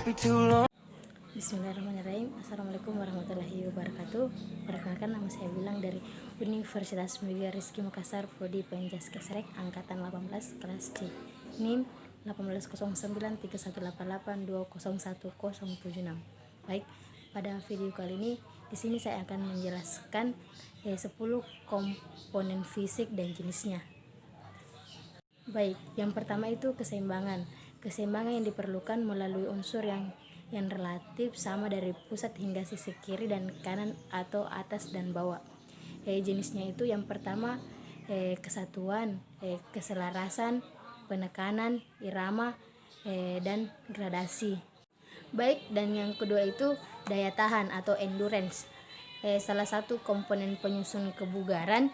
Bismillahirrahmanirrahim. Assalamualaikum warahmatullahi wabarakatuh. Perkenalkan, nama saya Bilang dari Universitas Media Rizky Makassar, Prodi Penjas Kesrek, Angkatan 18, kelas C. NIM 18093188201076. Baik, pada video kali ini di sini saya akan menjelaskan 10 komponen fisik dan jenisnya. Baik, yang pertama itu keseimbangan. Keseimbangan yang diperlukan melalui unsur yang relatif sama dari pusat hingga sisi kiri dan kanan atau atas dan bawah. Jenisnya itu yang pertama kesatuan, keselarasan, penekanan, irama, dan gradasi. Baik, dan yang kedua itu daya tahan atau endurance. Salah satu komponen penyusun kebugaran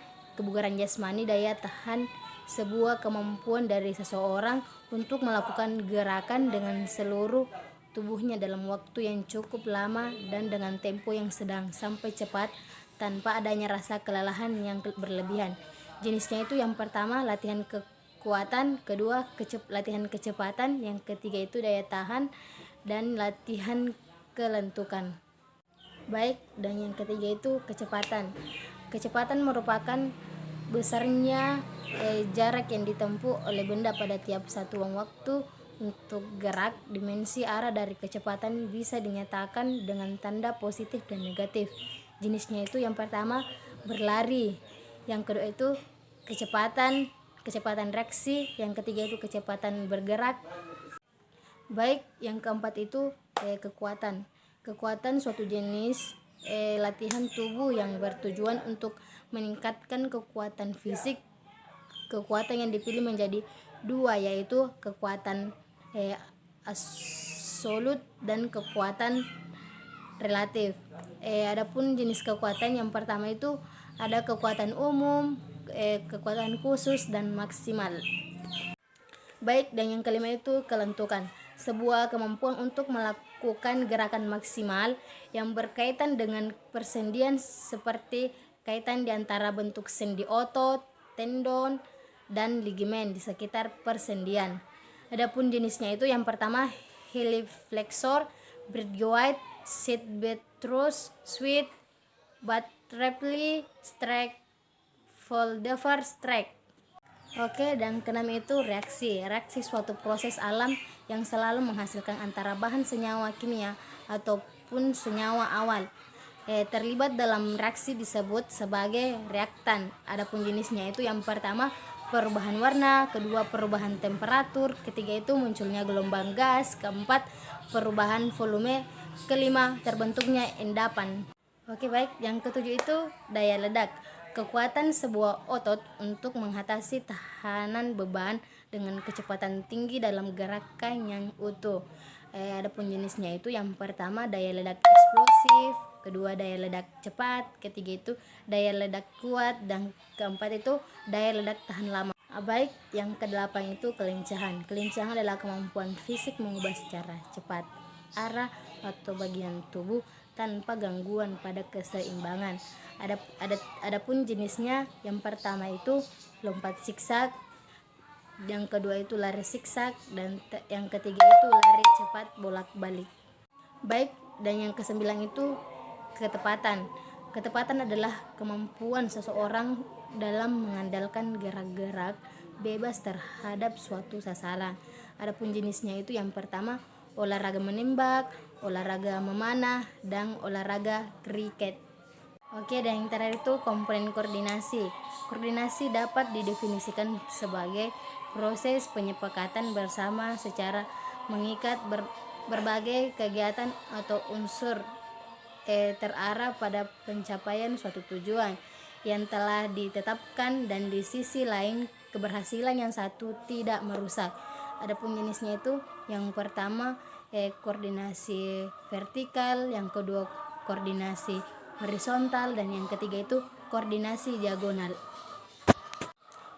jasmani. Daya tahan sebuah kemampuan dari seseorang untuk melakukan gerakan dengan seluruh tubuhnya dalam waktu yang cukup lama dan dengan tempo yang sedang sampai cepat tanpa adanya rasa kelelahan yang berlebihan. Jenisnya itu yang pertama latihan kekuatan, kedua latihan kecepatan, yang ketiga itu daya tahan, dan latihan kelentukan. Baik, dan yang ketiga itu kecepatan. Kecepatan merupakan besarnya jarak yang ditempuh oleh benda pada tiap satuan waktu. Untuk gerak, dimensi arah dari kecepatan bisa dinyatakan dengan tanda positif dan negatif. Jenisnya itu yang pertama berlari, yang kedua itu kecepatan reaksi, yang ketiga itu kecepatan bergerak. Baik, yang keempat itu kekuatan. Kekuatan suatu jenis latihan tubuh yang bertujuan untuk meningkatkan kekuatan fisik. Kekuatan yang dipilih menjadi dua, yaitu kekuatan absolut dan kekuatan relatif. Adapun jenis kekuatan yang pertama itu ada kekuatan umum, kekuatan khusus, dan maksimal. Baik, dan yang kelima itu kelentukan. Sebuah kemampuan untuk melakukan gerakan maksimal yang berkaitan dengan persendian, seperti kaitan di antara bentuk sendi otot, tendon, dan ligamen di sekitar persendian. Adapun jenisnya itu yang pertama heliflexor, bridgewaite, sit betrus, sweep, butterfly, strike, foldover, strike. Oke, dan keenam itu reaksi. Reaksi suatu proses alam yang selalu menghasilkan antara bahan senyawa kimia ataupun senyawa awal terlibat dalam reaksi disebut sebagai reaktan. Adapun jenisnya itu yang pertama perubahan warna, kedua perubahan temperatur, ketiga itu munculnya gelombang gas, keempat perubahan volume, kelima terbentuknya endapan. Oke, baik, yang ketujuh itu daya ledak. Kekuatan sebuah otot untuk mengatasi tahanan beban dengan kecepatan tinggi dalam gerakan yang utuh. Adapun jenisnya itu yang pertama daya ledak eksplosif, kedua daya ledak cepat, ketiga itu daya ledak kuat, dan keempat itu daya ledak tahan lama. Baik, yang kedelapan itu kelincahan. Kelincahan adalah kemampuan fisik mengubah secara cepat arah atau bagian tubuh tanpa gangguan pada keseimbangan. Adapun jenisnya yang pertama itu lompat zigzag, yang kedua itu lari zigzag, dan yang ketiga itu lari cepat bolak-balik. Baik, dan yang kesembilan itu ketepatan. Ketepatan adalah kemampuan seseorang dalam mengandalkan gerak-gerak bebas terhadap suatu sasaran. Adapun jenisnya itu yang pertama olahraga menembak, olahraga memanah, dan olahraga kriket. Oke, dan yang terakhir itu komponen koordinasi. Koordinasi dapat didefinisikan sebagai proses penyepakatan bersama secara mengikat berbagai kegiatan atau unsur terarah pada pencapaian suatu tujuan yang telah ditetapkan, dan di sisi lain keberhasilan yang satu tidak merusak. Adapun jenisnya itu yang pertama koordinasi vertikal, yang kedua koordinasi horizontal, dan yang ketiga itu koordinasi diagonal.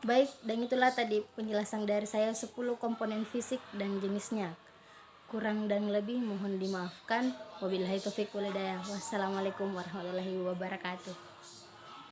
Baik, dan itulah tadi penjelasan dari saya 10 komponen fisik dan jenisnya. Kurang dan lebih mohon dimaafkan. Wabillahi taufiq wal hidayah. Wassalamualaikum warahmatullahi wabarakatuh.